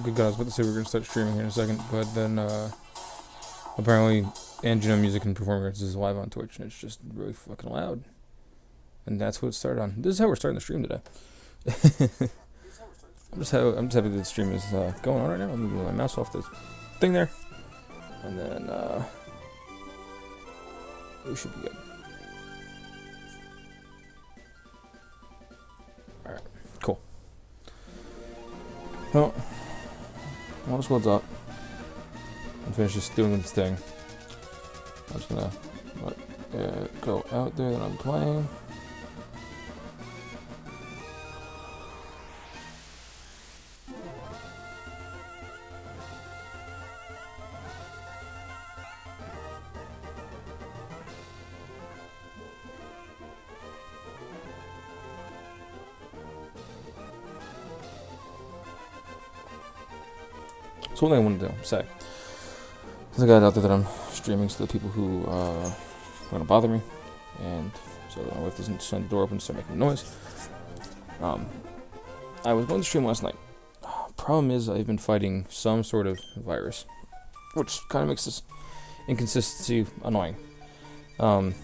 good God, I was about to say we were going to start streaming here in a second, but then apparently Angina Music and Performing Arts is live on Twitch, and it's just really fucking loud. And that's what it started on. This is how we're starting the stream today. I'm just happy that the stream is going on right now. I'm moving my mouse off this thing there, and then we should be good. Alright, cool. Well, while this loads up, and finish just doing this thing, I'm just gonna let it go out there that I'm playing. So one thing I wanted to say, there's a guy out there that I'm streaming to the people who are going to bother me, and so that my wife doesn't send the door open and start making noise. I was going to stream last night. Problem is, I've been fighting some sort of virus, which kind of makes this inconsistency annoying. So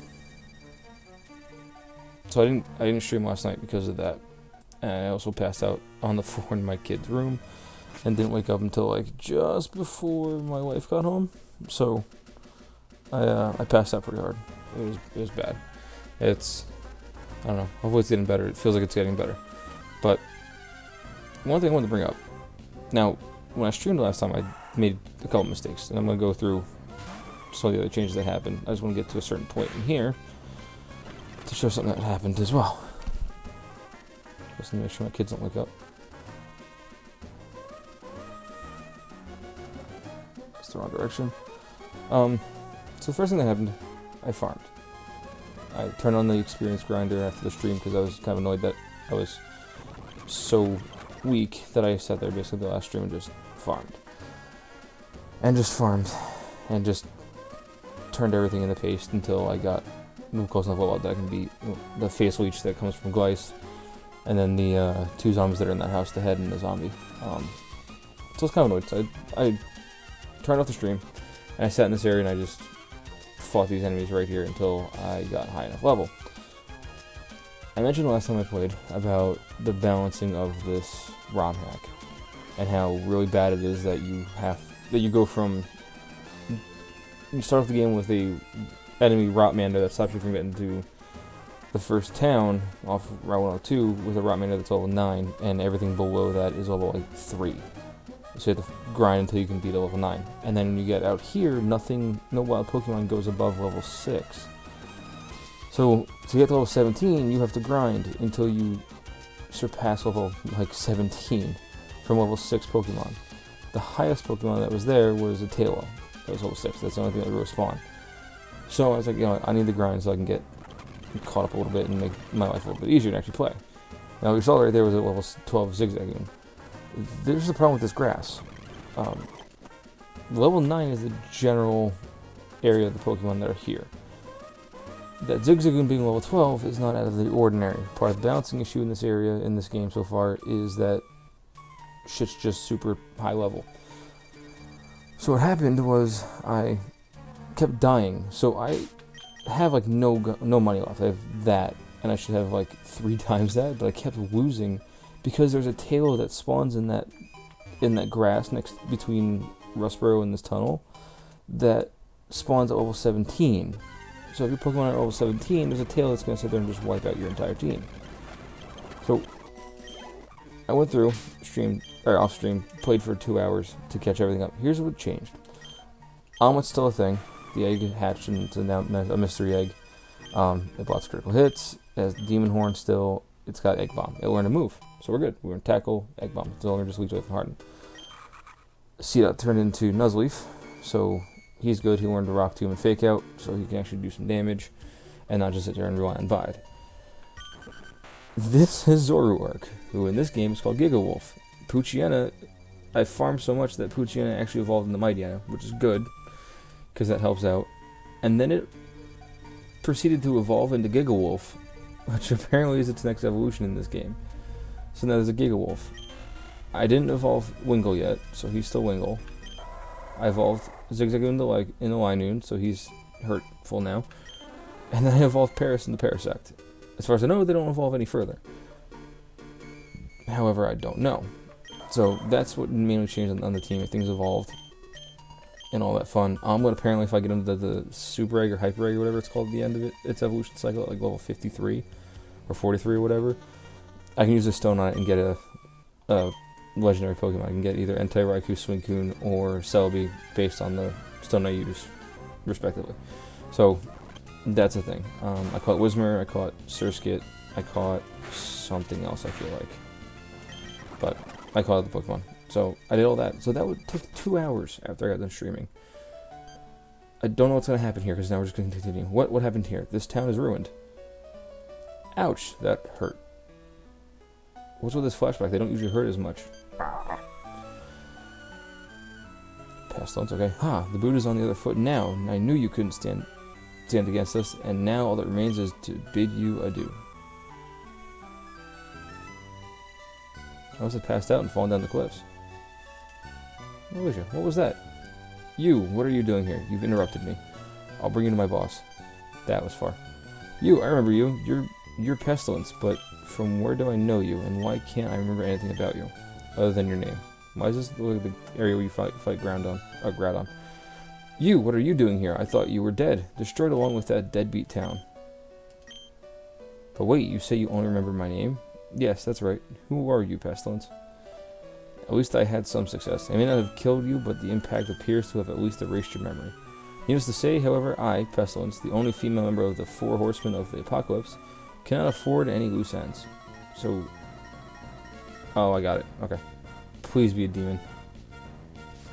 I didn't stream last night because of that, and I also passed out on the floor in my kid's room. And didn't wake up until like just before my wife got home, so I passed out pretty hard. It was bad. I don't know. Hopefully it's getting better. It feels like it's getting better. But one thing I wanted to bring up. Now, when I streamed last time, I made a couple mistakes, and I'm gonna go through some of the other changes that happened. I just want to get to a certain point in here to show something that happened as well. Just to make sure my kids don't wake up. The wrong direction. So the first thing that happened, I farmed. I turned on the experience grinder after the stream because I was kind of annoyed that I was so weak that I sat there basically the last stream and just farmed. And just turned everything into paste until I got close enough level that I can beat the face leech that comes from Gleiss, and then the 2 zombies that are in that house, the head and the zombie. So I was kind of annoyed. So I turned off the stream, and I sat in this area and I just fought these enemies right here until I got high enough level. I mentioned last time I played about the balancing of this ROM hack and how really bad it is that you go from, you start off the game with a enemy Rotmander that stops you from getting to the first town off Route 102 with a Rotmander that's level 9, and everything below that is level like 3. So you have to grind until you can beat a level 9. And then when you get out here, no wild Pokemon goes above level 6. So to get to level 17, you have to grind until you surpass level like 17 from level 6 Pokemon. The highest Pokemon that was there was a Taillow. That was level 6. That's the only thing that really spawned. So I was like, I need the grind so I can get caught up a little bit and make my life a little bit easier to actually play. Now we saw right there was a level 12 Zigzagoon. There's the problem with this grass. Level 9 is the general area of the Pokemon that are here. That Zigzagoon being level 12 is not out of the ordinary. Part of the balancing issue in this area, in this game so far, is that shit's just super high level. So what happened was I kept dying. So I have like no money left. I have that, and I should have like 3 times that, but I kept losing because there's a Taillow that spawns in that grass between Rustboro and this tunnel that spawns at level 17. So if your Pokemon are at level 17, there's a Taillow that's going to sit there and just wipe out your entire team. So I went through, off stream, played for 2 hours to catch everything up. Here's what changed. Omelette still a thing. The egg hatched and it's now a mystery egg. It blocks critical hits. It has Demon Horn still. It's got Egg Bomb. It learned to move. So we're good. We're going to tackle Egg Bomb. It's no longer just Leech Life and Harden. Seedot turned into Nuzleaf. So he's good. He learned to Rock Tomb and Fake Out. So he can actually do some damage and not just sit there and rely on Bide. This is Zoroark, who in this game is called Giga Wolf. Poochyena, I farmed so much that Poochyena actually evolved into Mightyena, which is good, because that helps out. And then it proceeded to evolve into Giga Wolf, which apparently is its next evolution in this game. So now there's a Giga Wolf. I didn't evolve Wingull yet, so he's still Wingull. I evolved Zigzagoon in the Linoon, so he's hurtful now. And then I evolved Paris in the Parasect. As far as I know, they don't evolve any further. However, I don't know. So that's what mainly changed on the team. If things evolved and all that fun. But apparently if I get into the Super Egg or Hyper Egg or whatever it's called at the end of its evolution cycle at like level 53 or 43 or whatever, I can use a stone on it and get a legendary Pokemon. I can get either Entei, Raikou, Suicune, or Celebi based on the stone I use, respectively. So that's a thing. I caught Whismur, I caught Surskit, I caught something else, I feel like. But I caught the Pokemon. So I did all that. So that would take 2 hours after I got done streaming. I don't know what's going to happen here, because now we're just going to continue. What happened here? This town is ruined. Ouch, that hurt. What's with this flashback? They don't usually hurt as much. Pestilence, okay. The boot is on the other foot now. I knew you couldn't stand against us, and now all that remains is to bid you adieu. I must have passed out and fallen down the cliffs. What was that? You, what are you doing here? You've interrupted me. I'll bring you to my boss. That was far. You, I remember you. You're Pestilence, but from where do I know you, and why can't I remember anything about you, other than your name? Why is this the area where you fight Groudon? You, what are you doing here? I thought you were dead, destroyed along with that deadbeat town. But wait, you say you only remember my name? Yes, that's right. Who are you, Pestilence? At least I had some success. I may not have killed you, but the impact appears to have at least erased your memory. Needless to say, however, I, Pestilence, the only female member of the 4 Horsemen of the Apocalypse, cannot afford any loose ends. So... Oh, I got it. Okay. Please be a demon.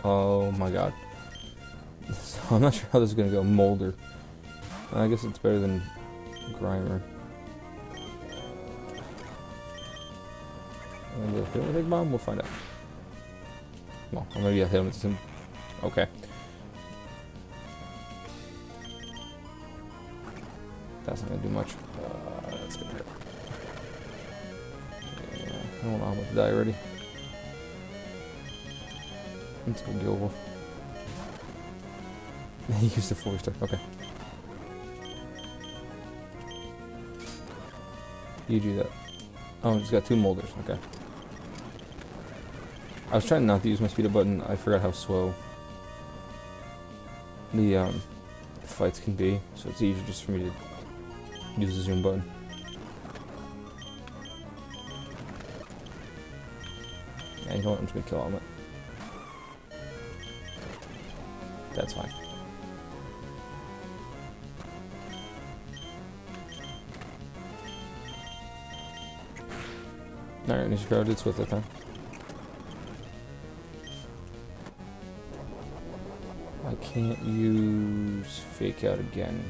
Oh my god. So I'm not sure how this is going to go. Molder. I guess it's better than Grimer. And the hit with a big bomb? We'll find out. Well, I'm going to hit him with some... Okay. That's not going to do much. That's going to hurt. Yeah, I don't know, I'm about to die already. It's good dealable. He used the 4-star. Okay. You do that. Oh, he's got 2 molders. Okay. I was trying not to use my speed up button. I forgot how slow the fights can be, so it's easier just for me to use the zoom button. Yeah, you know what? I'm just gonna kill all of it. That's fine. Alright, Ninja Crowd, it's with it then. I can't use Fake Out again.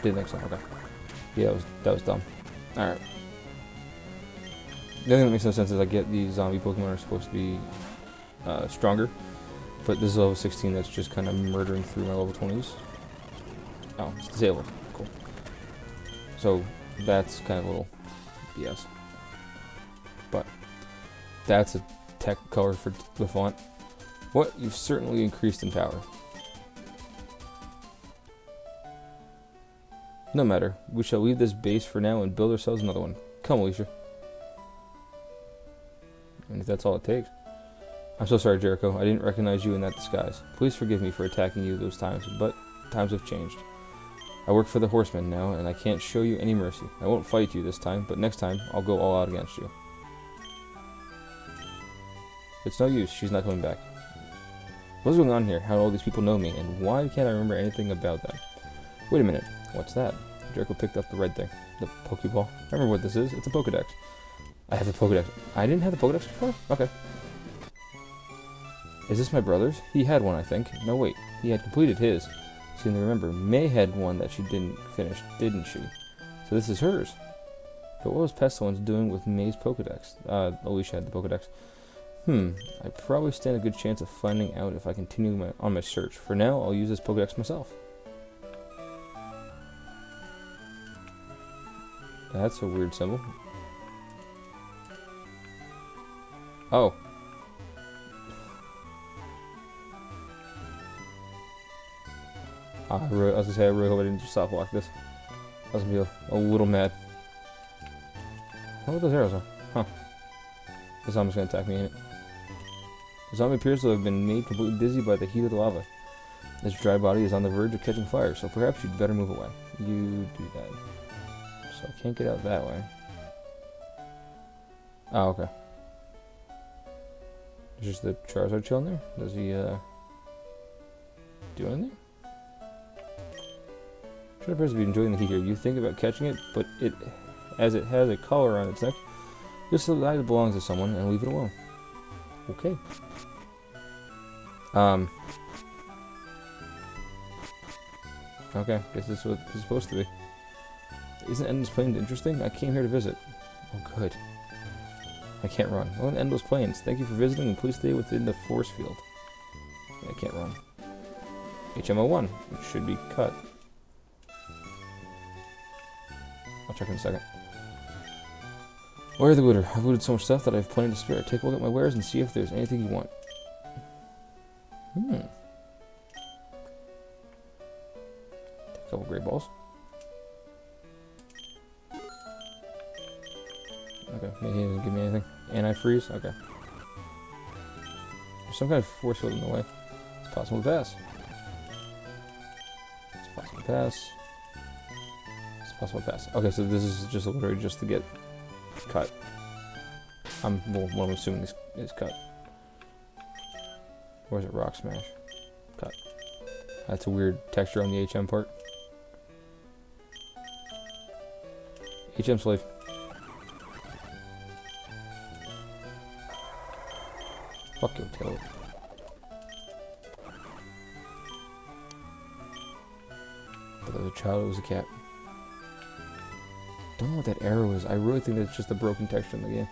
Didn't think so, okay. Yeah, that was dumb. Alright. The other thing that makes no sense is I get these zombie Pokemon are supposed to be stronger, but this is level 16 that's just kind of murdering through my level 20s. Oh, it's disabled. Cool. So that's kind of a little BS. But that's a tech color for the font. What? You've certainly increased in power. No matter. We shall leave this base for now and build ourselves another one. Come, Alicia. And if that's all it takes. I'm so sorry, Jericho. I didn't recognize you in that disguise. Please forgive me for attacking you those times, but times have changed. I work for the Horsemen now, and I can't show you any mercy. I won't fight you this time, but next time, I'll go all out against you. It's no use. She's not coming back. What's going on here? How do all these people know me, and why can't I remember anything about them? Wait a minute. What's that? Jericho picked up the red thing. The Pokeball. I remember what this is. It's a Pokedex. I have the Pokedex. I didn't have the Pokedex before? Okay. Is this my brother's? He had one, I think. No, wait. He had completed his. Seem to remember. May had one that she didn't finish, didn't she? So this is hers. But what was Pestilence doing with May's Pokedex? Alicia had the Pokedex. I probably stand a good chance of finding out if I continue on my search. For now, I'll use this Pokedex myself. That's a weird symbol. Oh. I was gonna say, I really hope I didn't just stop block this. I was gonna be a little mad. I wonder what those arrows are. Huh. The zombie's gonna attack me, ain't it? The zombie appears to have been made completely dizzy by the heat of the lava. Its dry body is on the verge of catching fire, so perhaps you'd better move away. You do that. So I can't get out that way. Oh, okay. There's just the Charizard chilling there? Does he, do anything? Should appears to be enjoying the heat here. You think about catching it, but as it has a collar on its neck, just decide it belongs to someone and leave it alone. Okay. Okay, guess this is what this is supposed to be. Isn't Endless Plains interesting? I came here to visit. Oh, good. I can't run. Oh, Endless Plains. Thank you for visiting, and please stay within the force field. Yeah, I can't run. HMO1, which should be cut. I'll check in a second. Where are the looter? I've looted so much stuff that I have plenty to spare. Take a look at my wares and see if there's anything you want. Take a couple great balls. Okay, maybe he didn't give me anything. Anti-freeze? Okay. There's some kind of force field in the way. It's possible to pass. It's possible to pass. It's possible to pass. Okay, so this is just literally just to get cut. Well, what I'm assuming is cut. Or is it Rock Smash? Cut. That's a weird texture on the HM part. HM Slave. Fuck you, Taylor. But the child was a cat. Don't know what that arrow is. I really think that's just a broken texture in the game.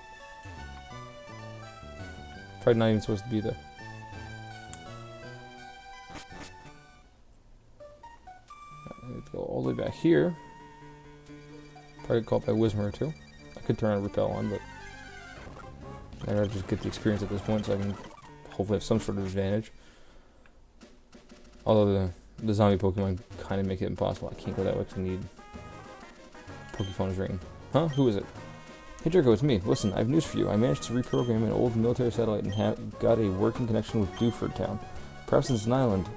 Probably not even supposed to be there. I need to go all the way back here. Probably get caught by Whismur too. I could turn on Repel on, but I'd rather just get the experience at this point so I can hopefully have some sort of advantage. Although the zombie Pokemon kind of make it impossible. I can't go that way because I need Pokephone ring. Huh? Who is it? Hey Draco, it's me. Listen, I have news for you. I managed to reprogram an old military satellite and got a working connection with Dewford Town. Perhaps it's an island.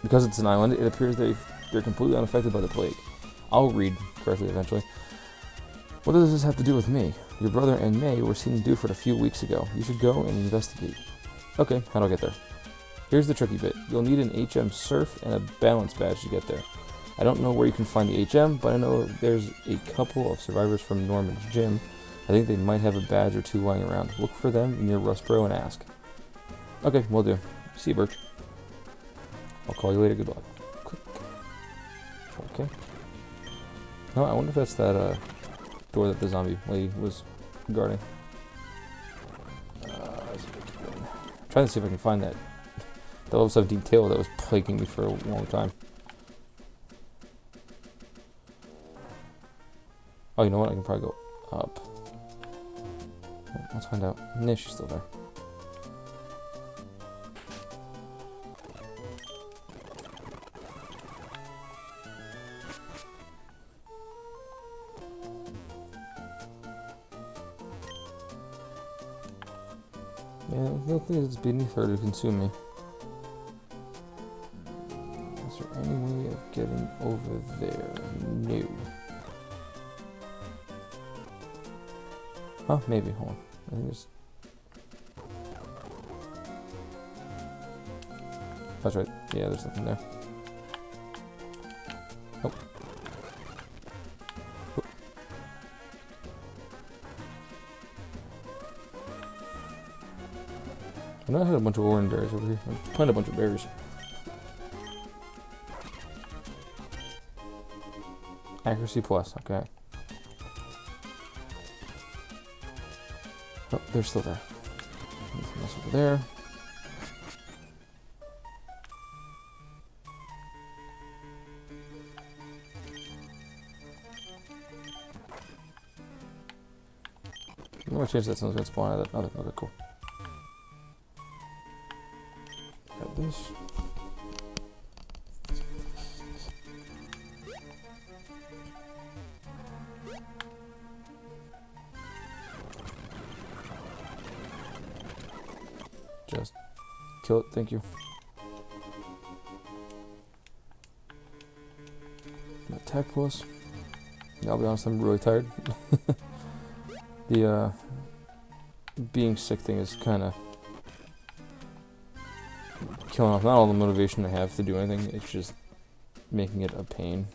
Because it's an island, it appears they're completely unaffected by the plague. I'll read correctly eventually. What does this have to do with me? Your brother and May were seen in Dewford a few weeks ago. You should go and investigate. Okay, how do I get there? Here's the tricky bit. You'll need an HM Surf and a balance badge to get there. I don't know where you can find the HM, but I know there's a couple of survivors from Norman's gym. I think they might have a badge or two lying around. Look for them near Rustboro and ask. Okay, will do. See you, Birch. I'll call you later. Good luck. Click. Okay. No, I wonder if that's that door that the zombie lady was guarding. Trying to see if I can find that level 17 tail that was plaguing me for a long time. Oh, you know what? I can probably go up. Let's find out. Nah, she's still there. Yeah, I don't think it's beneath her to consume me. Is there any way of getting over there? No. Huh? Maybe. Hold on. I think there's... That's right. Yeah, there's nothing there. Oh. I know I had a bunch of orange berries over here. I planted a bunch of berries. Accuracy plus, okay. Oh, they're still there. Anything else over there? No more chance that someone's gonna spawn out of that. Okay, cool. this. Just kill it, thank you. Attack plus. Yeah, I'll be honest, I'm really tired. The being sick thing is kind of killing off not all the motivation I have to do anything, it's just making it a pain.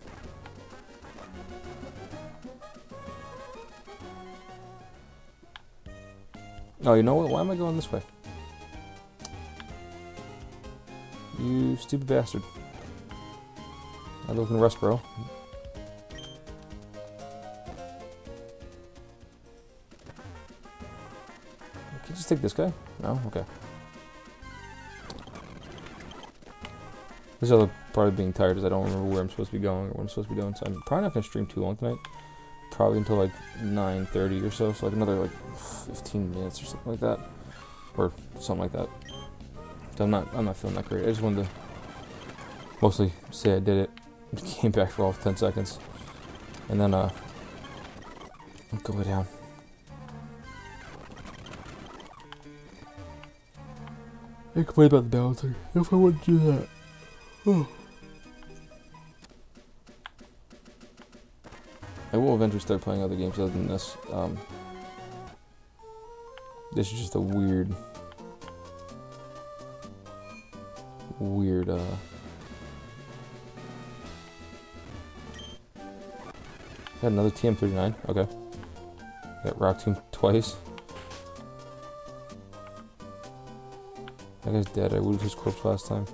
Oh, you know what? Why am I going this way? You stupid bastard. I live in Rustboro. Can you just take this guy? No? Okay. This is the other part of being tired is I don't remember where I'm supposed to be going or what I'm supposed to be doing, so I'm probably not going to stream too long tonight. Probably until like 9:30 or so, so like another like 15 minutes or something like that. Or something like that. So I'm not feeling that great. I just wanted to mostly say I did it. Came back for all of 10 seconds. And then go lay down. I complain about the balancer. If I wouldn't do that. Oh. I will eventually start playing other games other than this. This is just a weird got another TM39, okay. Got Rock Tomb twice. That guy's dead, I looted his corpse last time.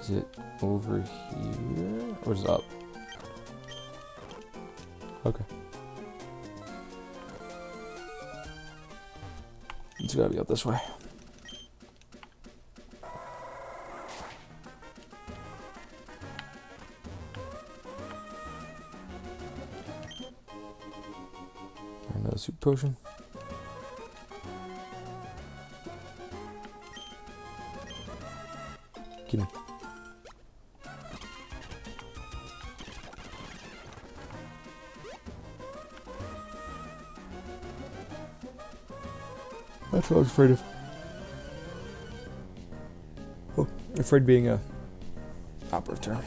Is it over here? Or is it up? Okay. It's gotta be up this way. Another super potion. Get him. That's what I was afraid of. Oh, afraid being a operative term.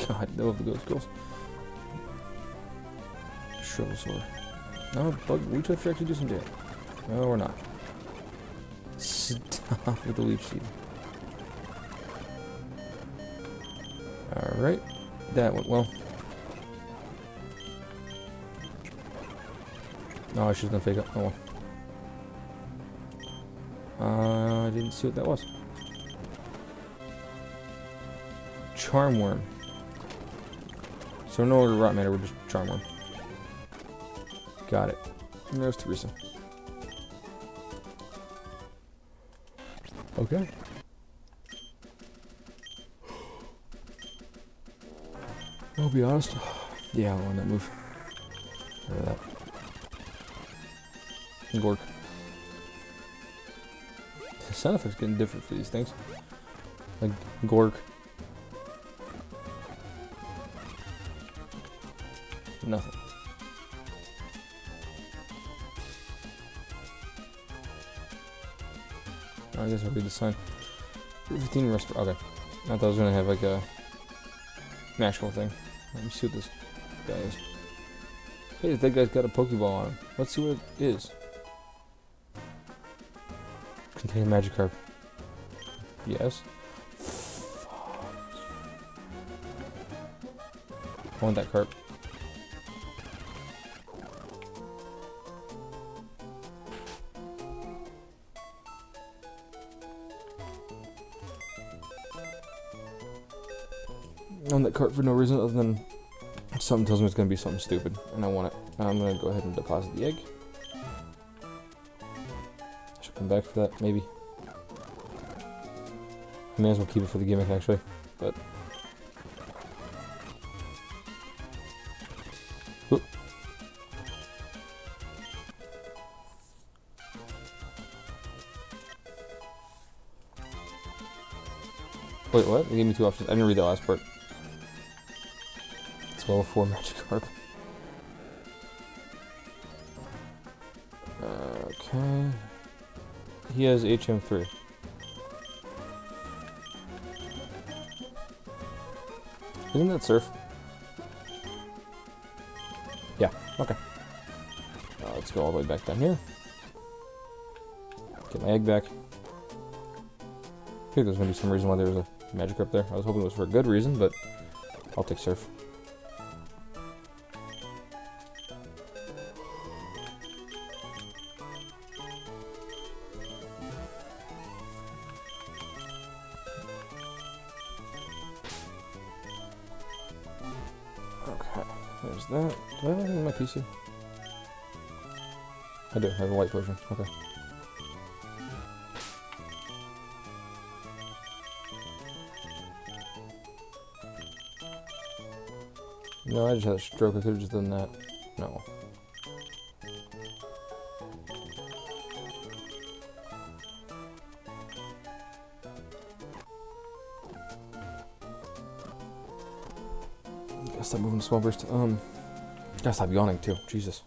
God, I love the ghost girls. Shrivel sword. No, bug leech should actually do some damage. No, we're not. Stop with the leech seed. Alright. That went well. No, she's gonna fake up. Oh well. I didn't see what that was. Charm worm. So no longer rot matter, we're just charm worm. Got it. And there's Teresa. Okay. I'll be honest. Yeah, I want that move. Look at that. Gork. The sound effects getting different for these things. Like Gork. Nothing. I guess I'll read the sign. 15 rest. Okay. I thought I was gonna have like a natural thing. Let me see what this guy is. Hey, that guy's got a Pokeball on him. Let's see what it is. Contain Magikarp. Yes. I want that carp. On that cart for no reason other than something tells me it's going to be something stupid and I want it. I'm going to go ahead and deposit the egg. I should come back for that, maybe. I may as well keep it for the gimmick actually, but... Oop. Wait, what? They gave me 2 options. I didn't read that last part. It's level 4 Magikarp. Okay. He has HM3. Isn't that Surf? Yeah, okay. Let's go all the way back down here. Get my egg back. I think there's going to be some reason why there was a Magikarp there. I was hoping it was for a good reason, but I'll take Surf. Okay, there's that. Do I have anything in my PC? I do. I have a white potion. Okay. No, I just had a stroke. I could have just done that. No. Gotta stop moving to small burst. Gotta stop yawning too. Jesus.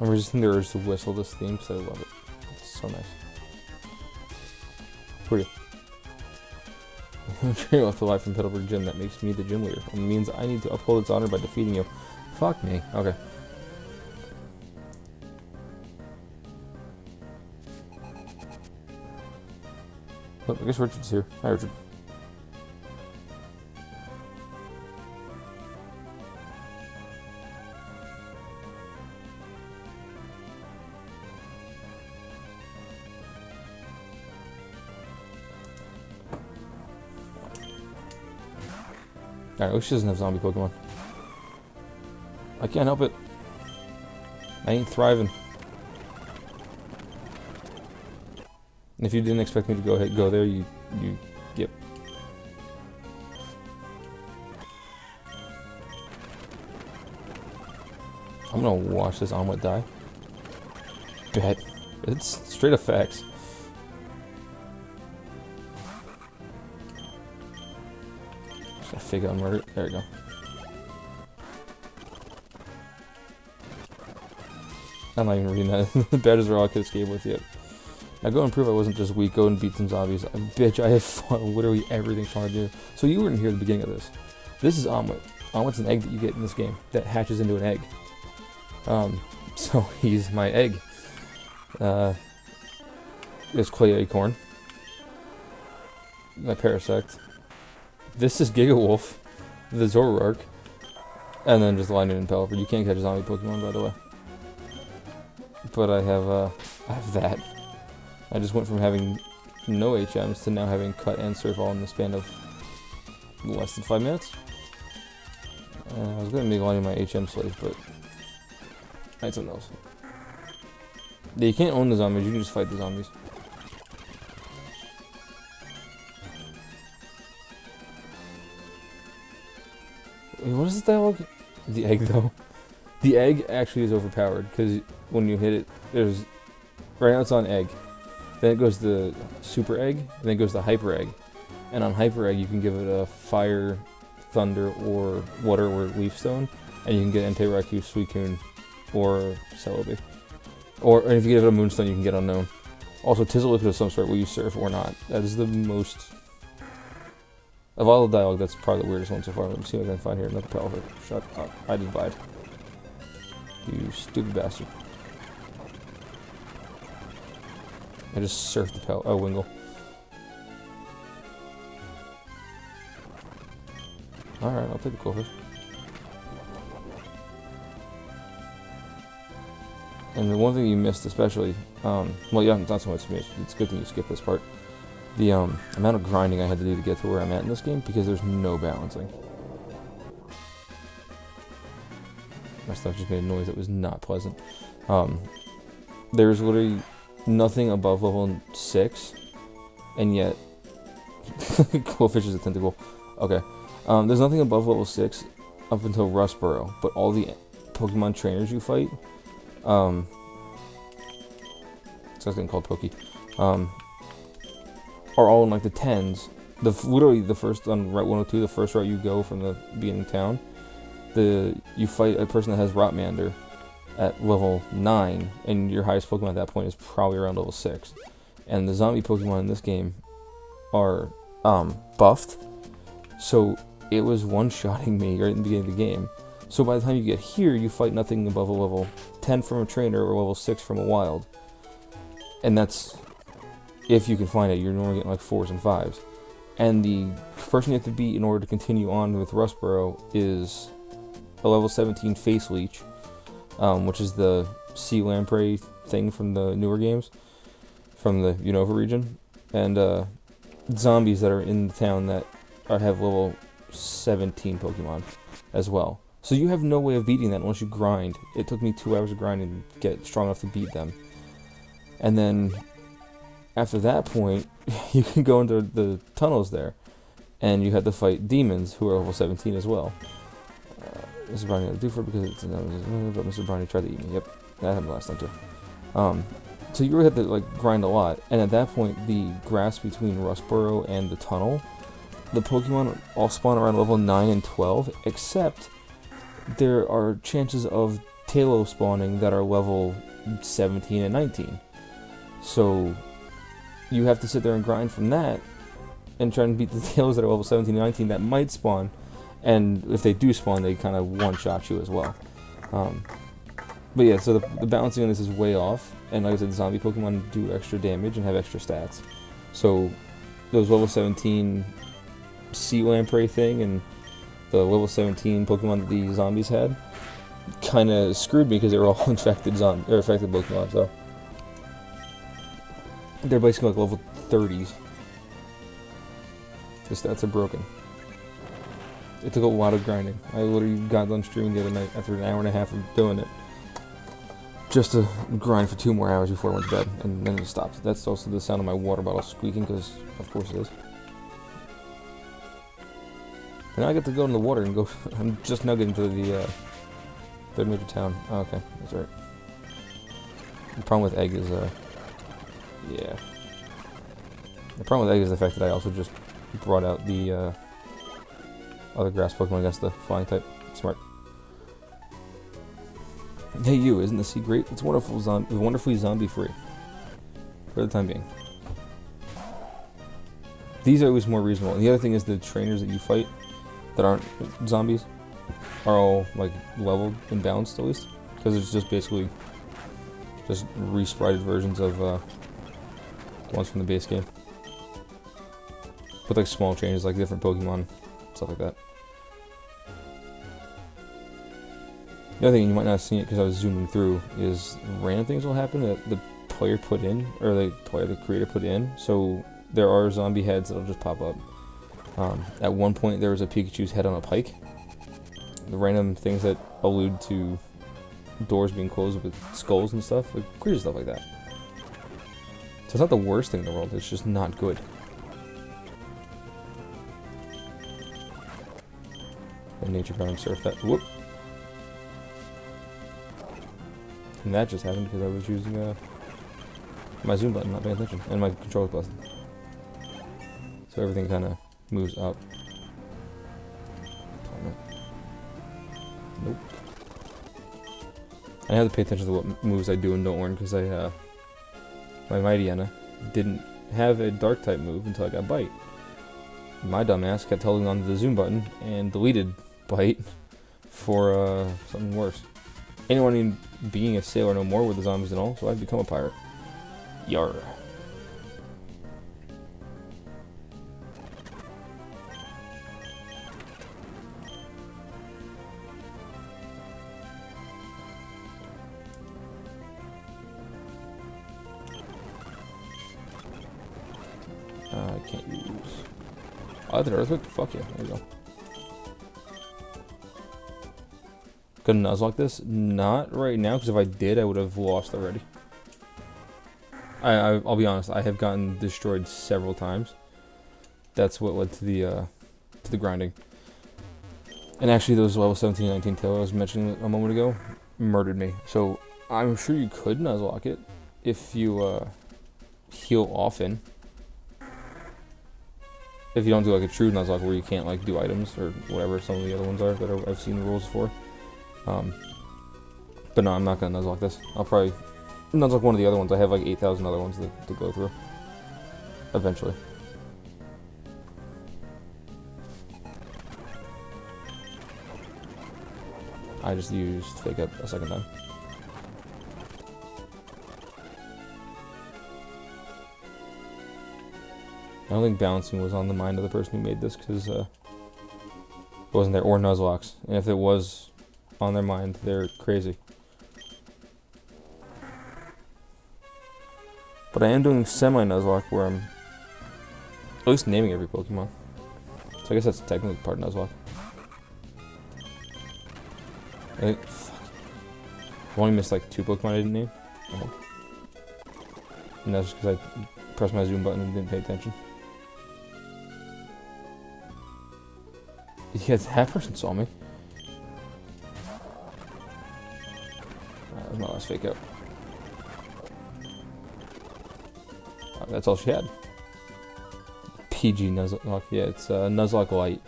I'm resisting the urge to whistle this theme because I love it. It's so nice. Who are you? Training off the life from Petalburg Gym. That makes me the gym leader. It means I need to uphold its honor by defeating you. Fuck me. Okay. Oh, I guess Richard's here. Hi, Richard. Alright, at least she doesn't have zombie Pokemon. I can't help it. I ain't thriving. And if you didn't expect me to go there, you yep. I'm gonna watch this omelet die. Bet. It's straight up facts. Fake out murder. There we go. I'm not even reading that. The badges are all I could escape with yet. Now go and prove I wasn't just weak. Go and beat some zombies. Bitch, I have fought literally everything Sean do. So you weren't here at the beginning of this. This is omelet. Omelet's an egg that you get in this game that hatches into an egg. So he's my egg. There's Clay Acorn. My Parasect. This is Gigawolf, the Zoroark, and then just Lightning and Pelipper. You can't catch zombie Pokemon, by the way. But I have that. I just went from having no HMs to now having Cut and Surf all in the span of less than 5 minutes. I was going to make Lightning my HM slave, but I had something else. Yeah, you can't own the zombies, you can just fight the zombies. What is this dialogue? The egg, though. The egg actually is overpowered, because when you hit it, there's... Right now it's on egg. Then it goes to super egg, and then it goes to hyper egg. And on hyper egg, you can give it a fire, thunder, or water, or leaf stone. And you can get Entei Raikou, Suicune, or Celebi. And if you give it a moonstone, you can get unknown. Also, Tizzle of some sort will use surf or not. That is the most... Of all the dialogue, that's probably the weirdest one so far. Let me see what I can find here. Another Pelipper. Shut up. I just lied. You stupid bastard. I just surfed the Wingull. Alright, I'll take the Quillfish. And the one thing you missed especially, well yeah, it's not so much missed, it's a good thing you skipped this part. The amount of grinding I had to do to get to where I'm at in this game, because there's no balancing. My stuff just made a noise that was not pleasant. There's literally nothing above level 6, and yet... Quillfish is a tentacle. Okay. There's nothing above level 6 up until Rustboro, but all the Pokemon trainers you fight, so I was getting called Pokey, are all in like the 10s. Literally the first on Route 102, the first route you go from the beginning of town, you fight a person that has Rotmander at level 9, and your highest Pokemon at that point is probably around level 6. And the zombie Pokemon in this game are buffed, so it was one-shotting me right in the beginning of the game. So by the time you get here, you fight nothing above a level 10 from a trainer or level 6 from a wild. And that's, if you can find it, you're normally getting like 4s and 5s. And the person you have to beat in order to continue on with Rustboro is a level 17 Face Leech, which is the sea lamprey thing from the newer games, from the Unova region. And zombies that are in the town that have level 17 Pokemon as well. So you have no way of beating that unless you grind. It took me 2 hours of grinding to get strong enough to beat them. And then after that point, you can go into the tunnels there, and you have to fight demons who are level 17 as well. Mr. Brownie had to do for it because it's but Mr. Brownie tried to eat me. Yep, that happened last time too. So you really have to like grind a lot, and at that point, the grass between Rustboro and the tunnel, the Pokemon all spawn around level 9 and 12, except there are chances of Tailo spawning that are level 17 and 19. So you have to sit there and grind from that and try and beat the Talos that are level 17 and 19 that might spawn. And if they do spawn, they kind of one-shot you as well. But yeah, so the balancing on this is way off. And like I said, the zombie Pokemon do extra damage and have extra stats. So those level 17 Sea Lamprey thing and the level 17 Pokemon that the zombies had kind of screwed me because they were all infected Pokemon. So they're basically like level 30s. The stats are broken. It took a lot of grinding. I literally got done streaming the other night after an hour and a half of doing it, just to grind for 2 more hours before I went to bed, and then it stopped. That's also the sound of my water bottle squeaking, because of course it is. And now I get to go in the water and go. I'm just now getting to the third major town. Oh, okay, that's right. The problem with Egg is yeah. The problem with Egg is the fact that I also just brought out the other grass Pokemon against the flying type. Smart. Hey you, isn't the sea great? It's wonderfully zombie free. For the time being. These are always more reasonable. And the other thing is the trainers that you fight that aren't zombies are all like leveled and balanced at least. Because it's just basically just resprited versions of the ones from the base game. With like small changes like different Pokemon, stuff like that. The other thing, you might not have seen it because I was zooming through, is random things will happen that the player put in, or the creator put in. So there are zombie heads that'll just pop up. At one point there was a Pikachu's head on a pike. The random things that allude to doors being closed with skulls and stuff, like crazy stuff like that. So it's not the worst thing in the world, it's just not good. And nature bound surf that. Whoop. And that just happened because I was using my zoom button, not paying attention, and my controller button. So everything kind of moves up. Nope. I have to pay attention to what moves I do and don't learn because my Mightyena didn't have a dark type move until I got Bite. My dumbass kept holding on to the zoom button and deleted Bite for something worse. Anyone in being a sailor no more with the zombies and all, so I'd become a pirate. Yar. I can't use. Oh, that's an earthquake? Fuck yeah, there you go. Could Nuzlocke this? Not right now, because if I did, I would have lost already. I'll be honest, I have gotten destroyed several times. That's what led to the grinding. And actually, those level 17 and 19 tail I was mentioning a moment ago murdered me. So I'm sure you could Nuzlocke it, if you heal often, if you don't do like a true Nuzlocke where you can't like do items or whatever some of the other ones are that I've seen the rules for. But no, I'm not gonna Nuzlocke this. I'll probably Nuzlocke one of the other ones. I have like 8,000 other ones to go through eventually. I just used Fake Up a second time. I don't think balancing was on the mind of the person who made this because it wasn't there, or Nuzlocks. And if it was on their mind, they're crazy. But I am doing semi-Nuzlocke where I'm at least naming every Pokemon. So I guess that's technically part of Nuzlocke. I only missed like 2 Pokemon I didn't name. And that's just because I pressed my zoom button and didn't pay attention. Yeah, that person saw me. That was my last Fake Out. That's all she had. PG Nuzlocke. Yeah, it's Nuzlocke Lite.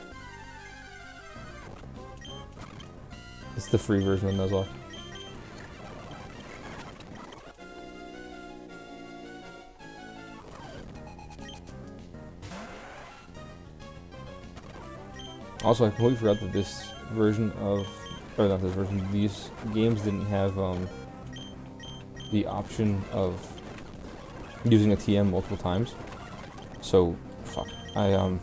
It's the free version of Nuzlocke. Also, I completely forgot that this version of, or not this version, these games didn't have the option of using a TM multiple times. So, fuck. I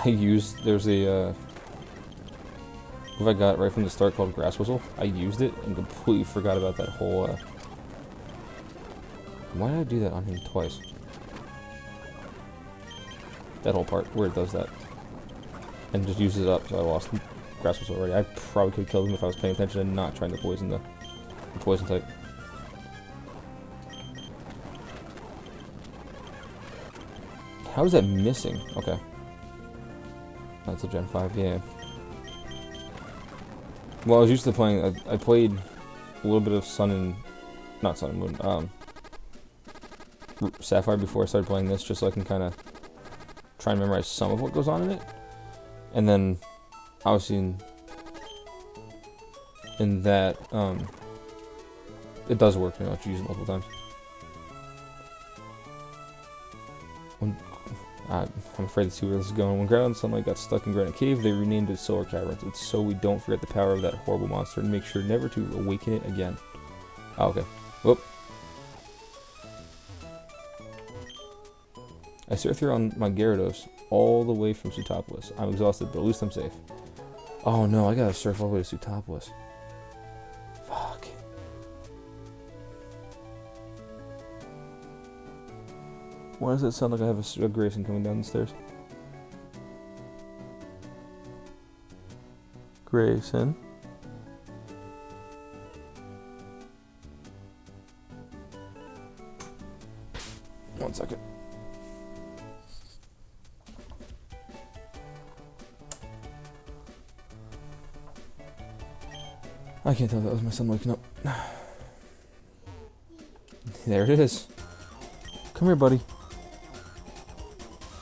used, there's a, what I got right from the start called Grass Whistle. I used it and completely forgot about that whole, why did I do that on him twice? That whole part where it does that. And just uses it up, so I lost Grass Whistle already. I probably could have killed him if I was paying attention and not trying to poison the poison type. How is that missing? Okay. That's a Gen 5, yeah. Well, I was used to playing, I played a little bit of Sun and, not Sun and Moon, Sapphire before I started playing this, just so I can kind of try and memorize some of what goes on in it. And then, obviously, in that, it does work, you know, to use it multiple times. I'm afraid to see where this is going. When Ground Sunlight got stuck in Granite Cave, they renamed it Solar Caverns. It's so we don't forget the power of that horrible monster and make sure never to awaken it again. Oh, okay. Whoop. I surf here on my Gyarados all the way from Sootopolis. I'm exhausted, but at least I'm safe. Oh no, I gotta surf all the way to Sootopolis. Fuck. Why does it sound like I have a Grayson coming down the stairs? Grayson. One second. I can't tell if that was my son waking up. There it is. Come here, buddy.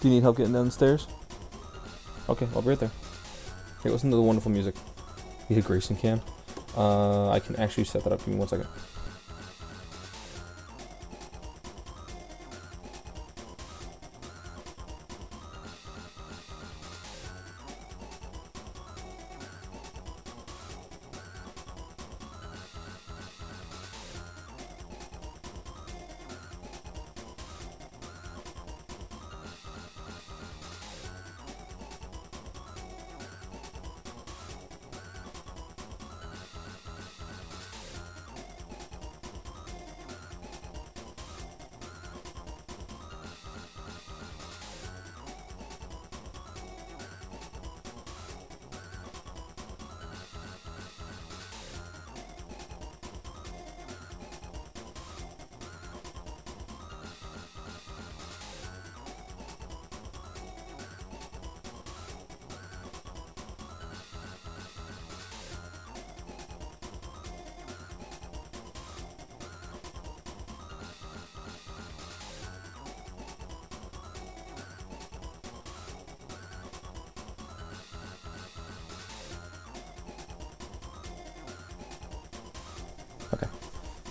Do you need help getting down the stairs? Okay, I'll be right there. Okay, listen to the wonderful music. Need a Grayson cam? I can actually set that up. Give me 1 second.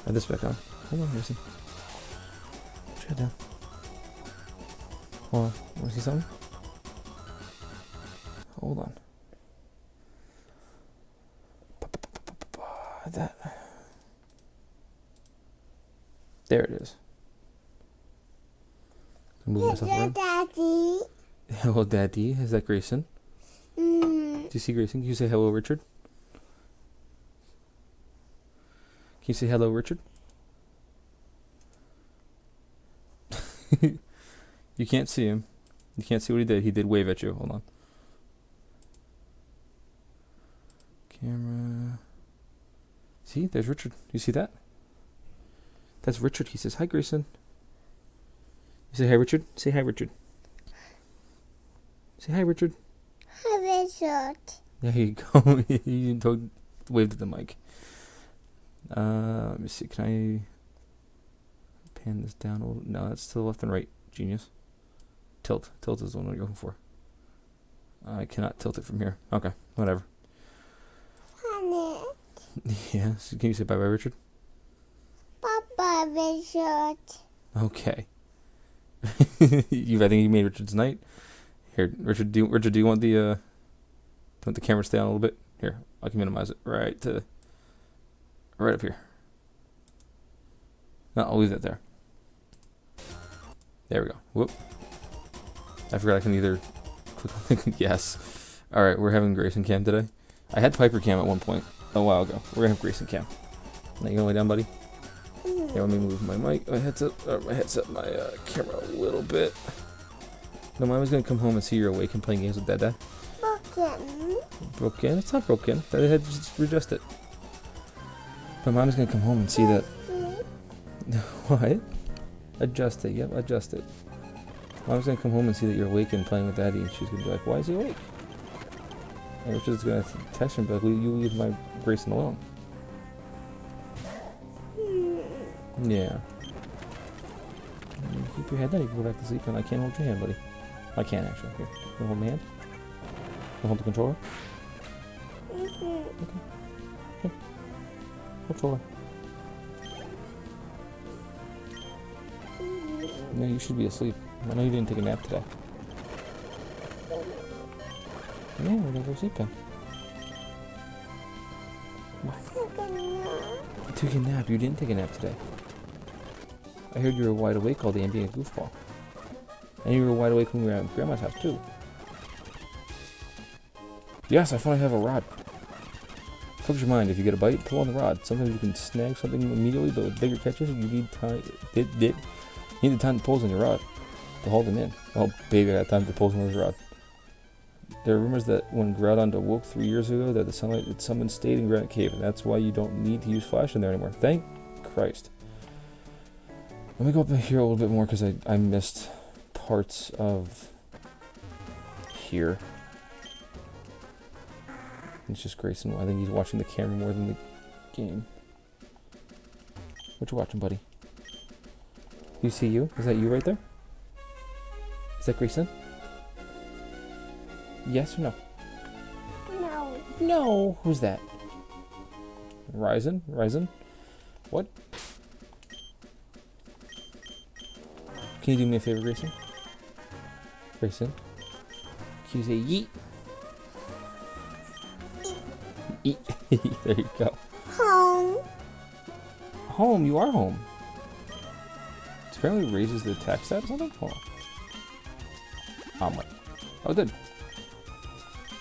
Have this back on. Hold on, Grayson. Put your head down. Hold on. Want to see something? Hold on. That. There it is. Move myself around. Daddy. Hello, Daddy. Is that Grayson? Do you see Grayson? Can you say hello, Richard? Can you say hello, Richard? You can't see him. You can't see what he did. He did wave at you. Hold on. Camera. See? There's Richard. You see that? That's Richard. He says, hi, Grayson. You say hi, Richard? Say hi, Richard. Say hi, Richard. Hi, Richard. There you go. You waved at the mic. Let me see. Can I pan this down a little? No, that's to the left and right. Genius. Tilt. Tilt is the one you're looking for. I cannot tilt it from here. Okay, whatever. Honey. Yeah. So can you say bye-bye, Richard? Bye-bye, Richard. Okay. I think you made Richard's night. Here, Richard. Do you want the camera to stay on a little bit? Here, I can minimize it right up here. No, I'll leave that there. There we go. Whoop. I forgot I can either click on yes. Alright, we're having Grayson Cam today. I had Piper Cam at one point a while ago. We're gonna have Grayson Cam. Now you gonna lay down, buddy? Yeah, let me move my mic, my headset, my camera a little bit. No, mine was gonna come home and see you're awake and playing games with Dad. Broken. Broken? It's not broken. I had to just readjust it. But Mom's gonna come home and see that. What? Adjust it. Yep, adjust it. Mom's gonna come home and see that you're awake and playing with Daddy, and she's gonna be like, "Why is he awake?" And Richard's gonna text him, but you leave my Grayson alone. Yeah. You keep your head down. You can go back to sleep, and I can't hold your hand, buddy. I can't actually. Here, you wanna hold my hand? You hold the controller. Okay. Here. Controller. No, you should be asleep. I know you didn't take a nap today. Yeah, we're gonna go sleep then. You took a nap. You didn't take a nap today. I heard you were wide awake all day and being a goofball. And you were wide awake when we were at Grandma's house too. Yes, I finally have a rod. Flip your mind. If you get a bite, pull on the rod. Sometimes you can snag something immediately, but with bigger catches, you need time. You need the time to pulls on your rod to hold them in. Oh, baby, I got time to pulls on his rod. There are rumors that when Groudon awoke 3 years ago, that the sunlight that summoned stayed in Granite Cave, and that's why you don't need to use flash in there anymore. Thank Christ. Let me go up here a little bit more because I missed parts of here. It's just Grayson. I think he's watching the camera more than the game. What you watching, buddy? You see you? Is that you right there? Is that Grayson? Yes or no? No. No. Who's that? Ryzen? Ryzen? What? Can you do me a favor, Grayson? Grayson? Can you say yeet? Eat. There you go. Home. Home? You are home. It apparently raises the attack stat or something? Hold on. Wait. Oh, it did.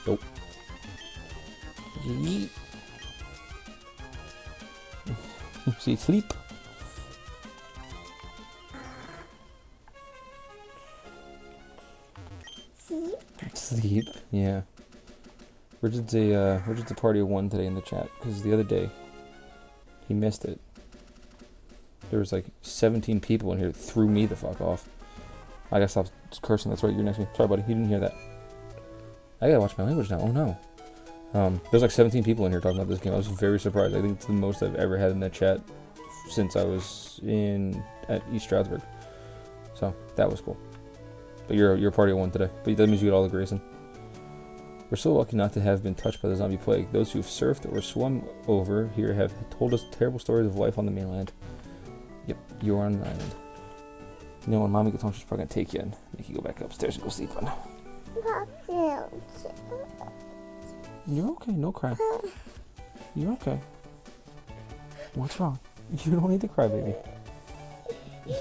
Nope. Yeet. See, sleep. Sleep. Yeah. Richard's a party of one today in the chat because the other day he missed it. There was like 17 people in here that threw me the fuck off. I gotta stop cursing. That's right. You're next to me. Sorry, buddy. You didn't hear that. I gotta watch my language now. Oh no. There's like 17 people in here talking about this game. I was very surprised. I think it's the most I've ever had in that chat since I was at East Stroudsburg. So that was cool. But you're a party of one today. But that means you get all the Grayson. We're so lucky not to have been touched by the zombie plague. Those who've surfed or swum over here have told us terrible stories of life on the mainland. Yep, you're on an island. You know, when Mommy gets home, she's probably going to take you and make you go back upstairs and go sleep on. You're okay, no crying. You're okay. What's wrong? You don't need to cry, baby.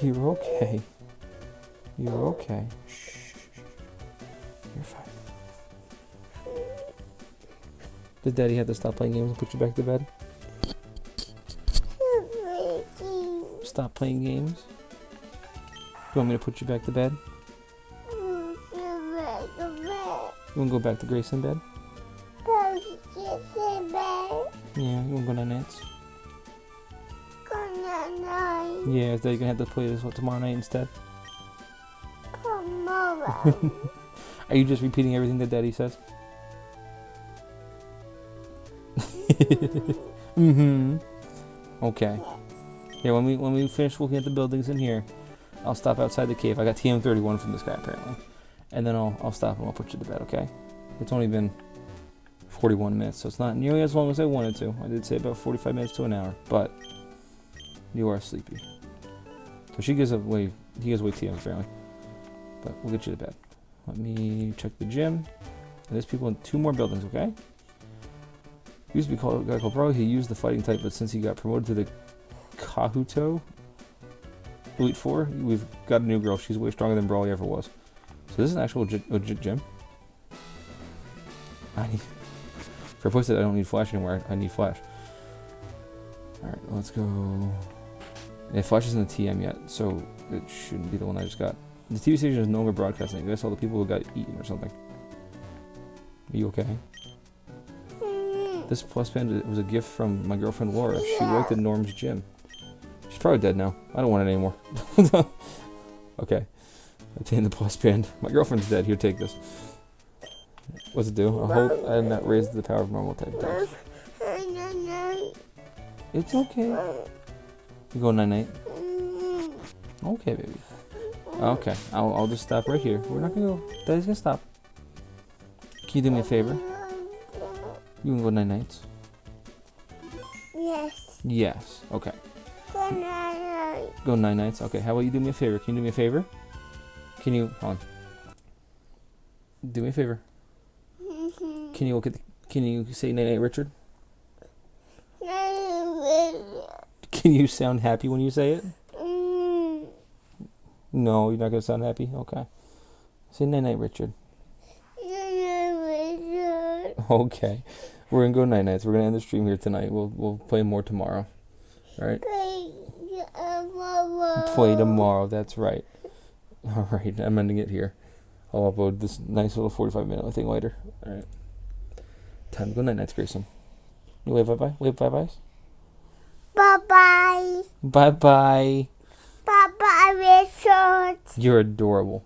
You're okay. You're okay. Shh. You're fine. Did Daddy have to stop playing games and put you back to bed? Stop playing games? You want me to put you back to bed? You want to go back to Grace in bed? Yeah, you want to go night-nights? Yeah, is Daddy going to have to play this tomorrow night instead? Are you just repeating everything that Daddy says? Mm-hmm. Okay. Here, when we finish looking at the buildings in here, I'll stop outside the cave. I got TM31 from this guy apparently, and then I'll stop and I'll put you to bed. Okay? It's only been 41 minutes, so it's not nearly as long as I wanted to. I did say about 45 minutes to an hour, but you are sleepy. So he gives away TM apparently, but we'll get you to bed. Let me check the gym. And there's people in 2 more buildings. Okay? Used to be called a guy called Bro. He used the fighting type, but since he got promoted to the Kahuto Elite 4, we've got a new girl. She's way stronger than Brawly ever was. So this is an actual legit gym. For a place that I don't need Flash anymore, I need Flash. Alright, let's go. Yeah, Flash isn't a TM yet, so it shouldn't be the one I just got. The TV station is no longer broadcasting. I guess all the people who got eaten or something. Are you okay? This plus band was a gift from my girlfriend Laura. She worked at Norm's gym. She's probably dead now. I don't want it anymore. Okay. Obtain the plus band. My girlfriend's dead. Here, take this. What's it do? A hold and that raises the power of normal type attacks. It's okay. You go night-night. Okay, baby. Okay. I'll just stop right here. We're not gonna go. Daddy's gonna stop. Can you do me a favor? You can go night-nights. Yes. Yes. Okay. Good night. Go night-nights. Okay. How about you do me a favor? Can you do me a favor? Can you hold on? Do me a favor. Can you look at can you say night-night, Richard? Can you sound happy when you say it? No, you're not gonna sound happy. Okay. Say night-night, Richard. Okay. We're gonna go night-nights. We're gonna end the stream here tonight. We'll play more tomorrow. All right. Play tomorrow. That's right. All right. I'm ending it here. I'll upload this nice little 45-minute thing later. All right. Time to go night-nights, Grayson. You wave bye-bye. Wave bye-byes. Bye-bye. Bye-bye. Bye-bye, Richard. You're adorable.